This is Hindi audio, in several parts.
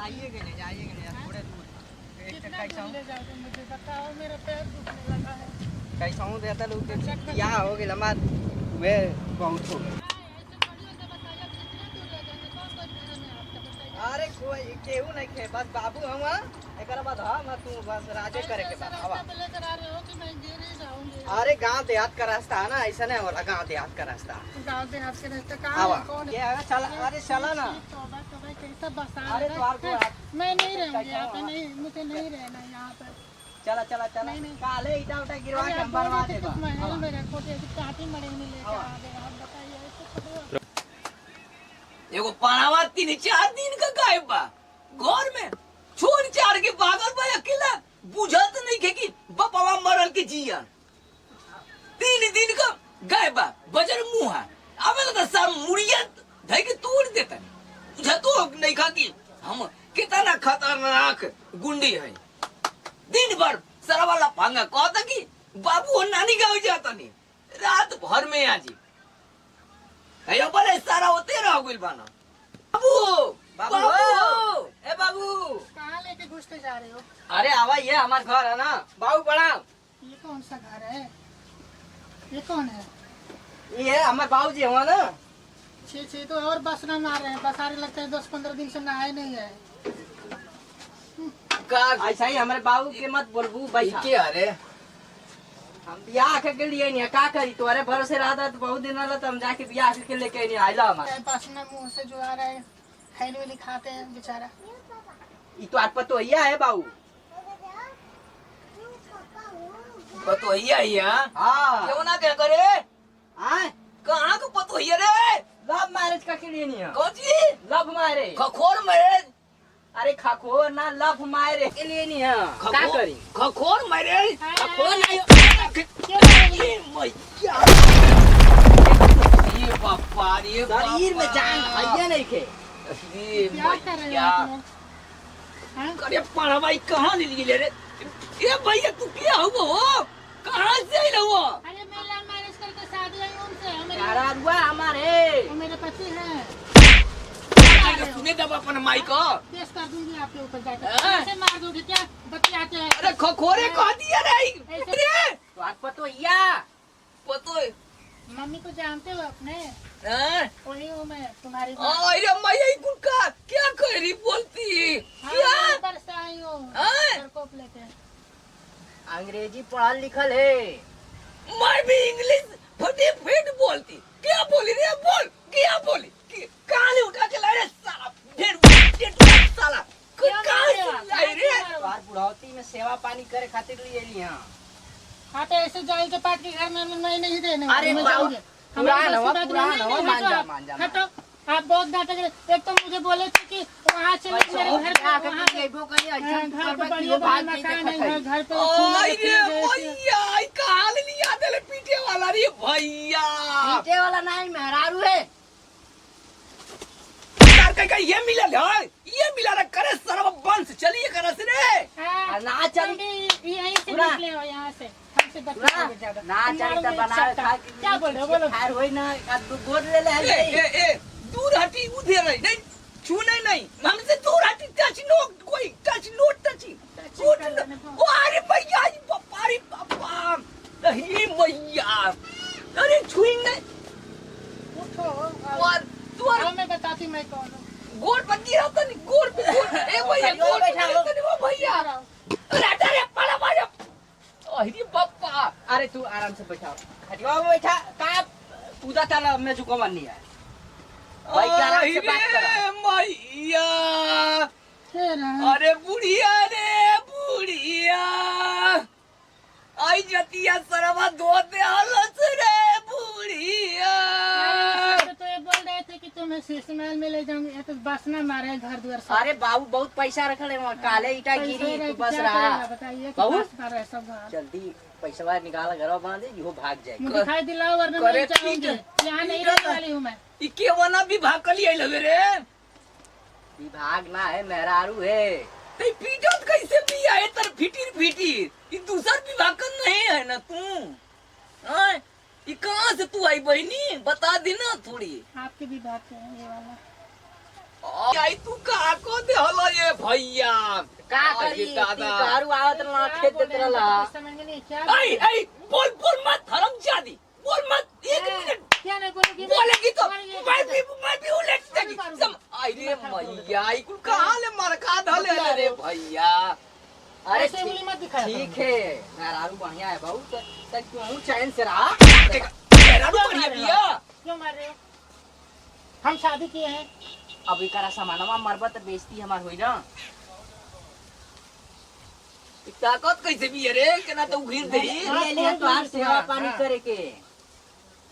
आइएगा नहीं थोड़े दूर कैसा ले जाओगे मुझे बताओ, मेरा पैर दुखने लगा है। कैसा हूँ देता लोग क्या हो गया लम्बा वे बहुत हो गए। अरे कोई केहू नहीं खे बस बाबू हम एक बाद हम तू बस राजे करे के बाद हवा। अरे गांव देहात का रास्ता है ना, ऐसा नहीं होला गांव देहात का रास्ता। गांव देहात के रास्ते कहाँ है? कौन ये चला, अरे चला ना। अरे मैं नहीं रहूंगी यहाँ पे, नहीं मुझे नहीं रहना यहाँ पर। चला चला चला काले ईटा उटा गिरवा के हम बनवा देबा। महल में रखो के काटी मड़े में लेके आ गए, आप बताइए। एगो पानावा 3-4 दिन का गायब बा घर में छोड़ चार के भागल बा अकेला, बुझत नहीं के कि बपवा मरल के जिया 3 दिन का गायब बा बजर मुंह आवे तो सब मुड़िया धई के तोड़ देता बुझतो नहीं खा कि हम कितना खतरनाक गुंडी है। दिन भर सरा वाला भांगा कहता कि बाबू नानी गाँव जाता नहीं, रात भर में आजी अयो बड़े सारा होते रह गइल बाना। बाबू बाबू ए बाबू कहाँ लेके घुसते जा रहे हो? अरे आवा ये हमार घर है ना बाबू प्रणाम। ये कौन सा घर है? ये कौन है? ये हमारे बाबू जी हुआ ना। छे तो और बसना मार रहे हैं, बसारे लगता है 10-15 दिन से नहाए नहीं है। ऐसा ही हमारे बाबू के मत बोलबू बैठा के अरे हम बियाह के लिए नहीं का करी तुम्हारे भरोसे रहा था तो बहुत दिन रहा हम जाके बियाह के लेके नहीं आइला हमारे पसीना मुंह से जो आ रहा है, खैली वैली खाते हैं बेचारा। ये तो आप तो है बाबू पतोहिया हिया हाँ क्यों ना क्या करे आए कहाँ को पतोहिया रे लव मैरिज का के लिए नहीं है। कौन सी लव मैरिज खखोर मैरिज? अरे खखोर ना लव मैरिज के लिए नहीं है क्या करी खखोर मैरिज? खखोर नहीं ये मैया ये बापा रे शरीर में जान है नहीं के ये क्या कर रहे मैया हो आप लोग? अरे पारा भाई कहाँ ले लिए रे ये भैया तू क्या हुआ हो कहाँ से आई हुआ? अरे मैं लव मैरिज करके शादी आई उनसे, यार हुआ हमारे वो मेरे पति हैं। सुने जब अपन माई को केस कर दूंगी आपके ऊपर जाकर। हाँ। ऐसे मार दोगे क्या? बतियाते हैं। अरे खखोरे कह दिया रे अरे तो आप तो या पतो मम्मी को जानते हो अपने? हाँ वही हूँ मैं, तुम्हारी माँ। अरे मैया गुलका क्या कर रही बोलती हाँ, क्या मैं ऊपर से आई हूँ हाँ। प्रकोप लेके। अंग्रेजी पढ़ा लिखल है। मैं भी इंग्लिश फटे फेट बोलती क्या बोली रे बोल क्या बोली कान उठा के ला रे साला ढेर साला कहाँ से लाई रे बार बुढ़ावती में सेवा पानी करे खातिर लिए लिया। हाँ तो ऐसे जाए के पाट के घर में मैं नहीं देने। अरे मैं बाबू, जाऊंगी। पुरान हवा, हमारी पुरान बात हवा, नहीं, मान हटो जा, आप, मान जा, हटो। आप बहुत डांटे गए। एक तो मुझे बोले थे कि वहाँ चले मेरे घर पे, वहाँ पे घर पे बढ़िया बड़ा मकान है, घर पे अरे भैया कहाँ ले लिया दे पीटे वाला रे भैया पीटे वाला नहीं मेहरारू है। का ये मिला है ये मिला रे करे सरवा बंस चलिए करे से रे ना चल यहीं से निकले हो यहाँ से, हमसे बच्चे ज्यादा ना चल तो बना खा क्या बोल रहे हो? बोलो। खैर होई ना दो गोद ले ले ए दूर हटी उधर रही नहीं छूने नहीं हमसे दूर हटी टच नोट कोई टच नोट टची ओ अरे भैया ये पारी पापा नहीं भैया अरे छुइंग नहीं उठो और तू और मैं बताती मैं कौन हूँ। गोड़ पर गिरा तो नहीं गोड़ पे ए भैया गोड़ पे गिरा तो नहीं वो भैया अरे अरे पाला मार अरे पापा अरे तू आराम से बैठा खटिया में बैठा का पूजा ताला में झुको मन नहीं है भाई क्या आराम से बात कर मैया अरे बुढ़िया रे बुढ़िया आई जतिया सरवा धोते हालत रे बुढ़िया तो ये बोल रहे थे कि तुम्हें शीशमहल में ले जाऊंगी, ये तो बस ना मारे घर द्वार से। अरे बाबू बहुत पैसा रखल है वहाँ काले ईटा गिरी तो बस क्या रहा करेगा बताइए कि बाबू? बस मार रहे सब घर। जल्दी पैसा निकाल घर बांधे यो भाग जाए मुझे दिखाई दिलाओ वरना करे मैं जाऊंगी, ठीक यहाँ नहीं रहने वाली हूँ मैं। ई के वना विभाग कली आई लगे रे विभाग ना है मेहरारू है। ते पीटत कैसे भी आए तर फिटीर ई दूसर विभाग का नहीं है ना तू हां ये कहां से तू आई बहनी बता देना थोड़ी आपके भी बात है ये वाला। आई तू का को दे हलो ये भैया का करी घरू आवत ना खेत देत रहला समझ में नहीं क्या आई बोल बोल मत हरामजादी बोल मत एक मिनट क्या नहीं बोलोगी बोलेगी तो मैं भी उलट देगी सम आई रे भैया आई कुल कहां ले मार खा धले रे भैया अरे ऐसे उंगली मत दिखाया ठीक है मेहरारू बढ़िया है बहू तो क्यों चैन से रहा तेरा तो बढ़िया भैया क्यों मार रहे हो हम शादी किए हैं अब इकरा सामानवा मरबत तो बेइज्जती हमार होई ना ताकत कैसे भी है रे केना तो घिर दे ले लिया तोहार सेवा पानी करे के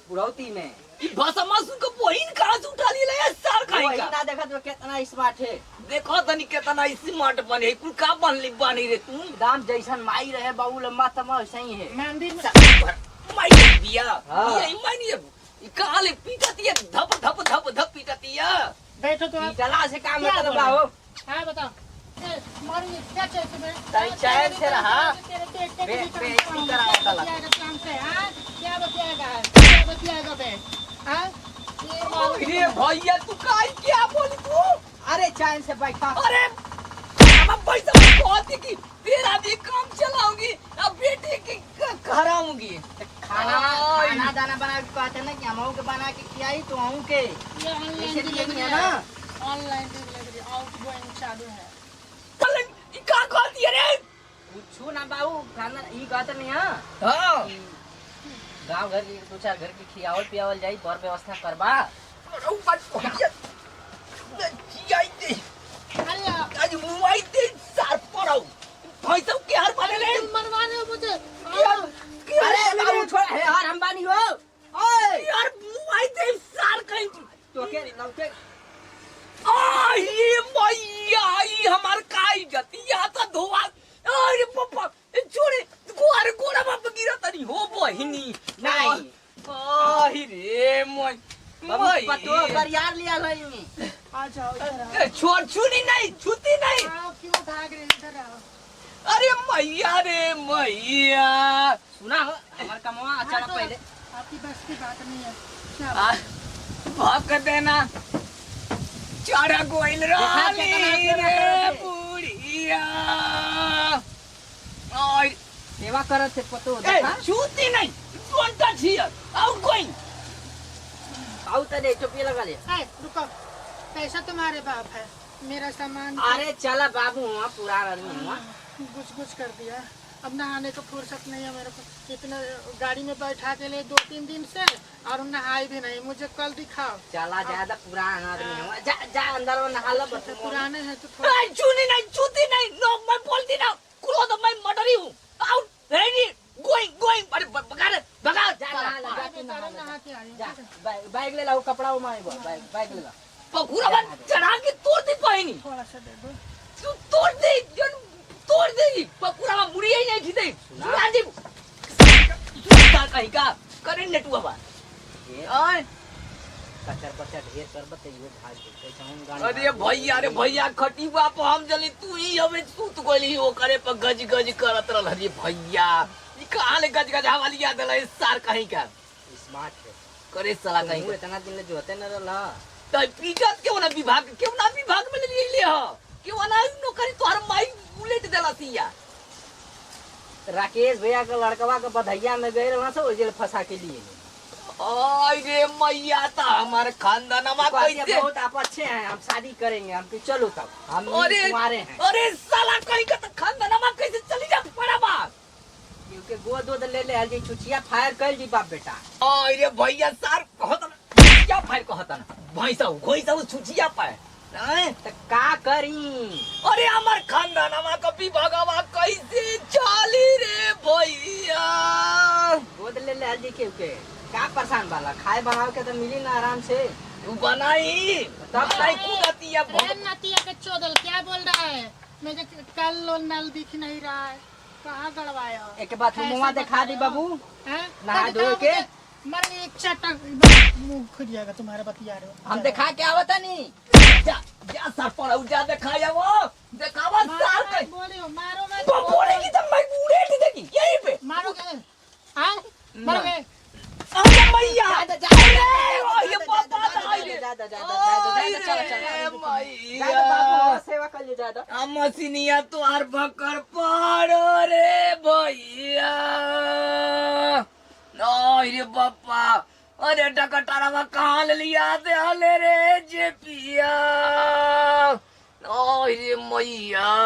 बुढ़ौती में ई भाषा मासूम को बहिन कहां से उठा लिया है सार खाई वही का ना देखत वो कितना स्मार्ट है देखो तनी केतना स्मार्ट बने कुल का बनली बानी रे तू दाम जैसन माई रहे बाबू लम्बा तमा सही है मंदिर में माई बिया ये मानी ई कहां ले पीटती है धप धप धप धप पीटती है बैठो तो आप पीटला से काम क्या मतलब बोल रहे बाबू हो? हाँ बताओ मारूंगी क्या चाहिए तुम्हें ताई चैन से रहा। बेइज्जती कराया तला। क्या बतियाएगा बे हाँ ये मारूंगी अरे भैया तू काई क्या बोली तू अरे चैन से बैठा अरे अब पैसा कहती कि तेरा भी काम चलाऊंगी अब बेटे की कराऊंगी खाना दाना बना के कहते ना कि हमहू के बना के खियाई तो हमहू के ये ऑनलाइन ऐसे दिए डिलीवरी है ना ऑनलाइन डिलीवरी आउटगोइंग चालू है चल ई का कहती है रे पूछू ना बाबू खाना ई कहते नहीं हां हां गांव घर के दो चार घर के खियावल पियावल जाई बर व्यवस्था करबा अरे आज मुंबई दे सार पड़ाऊ पैसा के हर वाले ले तुम मरवाने हो मुझे अरे बाबू छोड़ है यार हम बानी हो ओए यार मुंबई दे सार कहीं तो के लौटे ये मैया आई हमार काई जती या तो धोआ अरे पापा छोड़े गोर गोरा बाप गिरा तनी हो बहिनी नहीं रे मोय बाबू पतो पर यार लिया गई में आ जाओ इधर आओ छोड़ छूनी नहीं छूती नहीं आओ क्यों भाग रहे इधर आओ अरे मैया रे मैया सुना हो हमार कमवा अच्छा ना पहले आपकी बस की बात नहीं है क्या भाग देना चारा गोइल रानी रे बुढ़िया और सेवा करत से पतो ए देखा छूती नहीं don't touch here out going आउ त दे चुप लगा ले रुको पैसा तुम्हारे बाप है मेरा सामान अरे चला बाबू हुआ पुराना आदमी हुआ गुछ कर दिया अब नहाने को फुर्सत नहीं है मेरे को इतने गाड़ी में बैठा के ले 2-3 दिन से और नहाई भी नहीं मुझे कल दिखाओ चला ज्यादा पुराना आदमी हुआ जा जा अंदर में नहा लो बस पुराने हैं तो थोड़ा छूनी नहीं छूती नहीं नो मैं बोलती ना कुलो तो मैं मर्डर ही हूं आउट रेडी गोइंग गोइंग अरे भगा जा नहा के नहा के जा आए बैग ले लाओ कपड़ा उमाए बैग ले ला पकुरा बन चढ़ा के तोड़ दी पानी थोड़ा सा दे दो तू तोड़ दे तोड़ देगी पकुरा में मुड़ी ही नहीं थी दे सुना जी का कहीं का करे नेटुआ बा ओए कचर बचर ढेर कर बते ये भाग के चाहूं गाड़ी अरे भैया खटी बाप हम जली तू ही हमें सूत गोली हो करे पर गज गज करत रहल रे भैया ई कहां ले गज गज हवाली याद है सार कहीं का स्मार्ट है करे साला कहीं तू इतना दिन ले जोते न रहला तो पीटत क्यों ना विभाग में ले ले हो क्यों ना नौकरी तोहर माई उलट देला सिया राकेश भैया का लड़कवा का बधैया में गए वहां से ओजेल फंसा के लिए ओए रे मैया ता हमारे खानदानमा कैसे बहुत आप अच्छे हैं हम शादी करेंगे हम तो चलो तब हम तुम्हारे हैं अरे साला कहीं का तो खानदानमा कैसे चली जा पड़ा बा क्योंकि गोद ले ले हर जी छुचिया फायर कर जी बाप बेटा ओए रे भैया सार कहत ना क्या फायर कहत ना भैंसा छुचिया पाए तो का करी अरे हमार खानदानमा कभी भगवा कैसे चाली रे भैया गोद ले ले हर जी के का परेशान वाला खाए बनाओ के तो मिली ना आराम से तू बनाई तब नहीं कूदतिया नतिया के चोदल क्या बोल रहा है मुझे कल नल दिख नहीं रहा है कहाँ गड़वाया एक बात मुंह दिखा दी बाबू नहा धो के मर एक चटक मुंह खुल जाएगा तुम्हारा बतिया रहे हो हम दिखा के आवता नहीं जा जा सर पर जा दिखाया वो दिखावा सार के बोले हो मारो मत बोलेगी तो मैं उड़ेट देगी यहीं पे मारोगे हाँ मरोगे अरे मैया अरे ये पापा आई रे बाबू सेवा कर ले ज्यादा मसीनिया तोहार बकर पारो रे भैया नहीं रे बापा अरे डकटारा कहाँ ले लिया दे हले रे जे पिया नहीं रे मैया